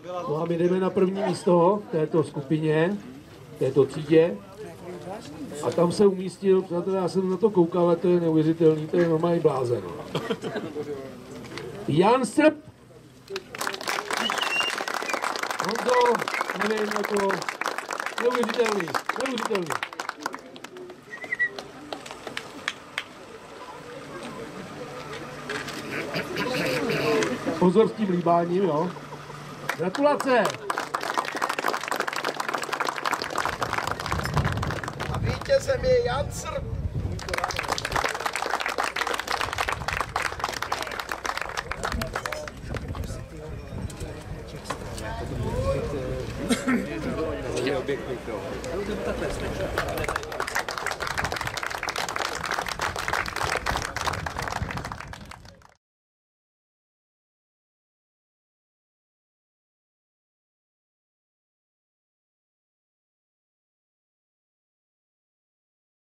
No a my jdeme na první místo v této skupině, v této třídě. A tam se umístil, přátelé, já jsem na to koukal, ale to je neuvěřitelný, to je normální blázen. Jan Srb. Honzo, nevím, jako neuvěřitelný, neuvěřitelný. Pozor s tím líbáním, jo. Gratulace! A vítězem je Jan Srb.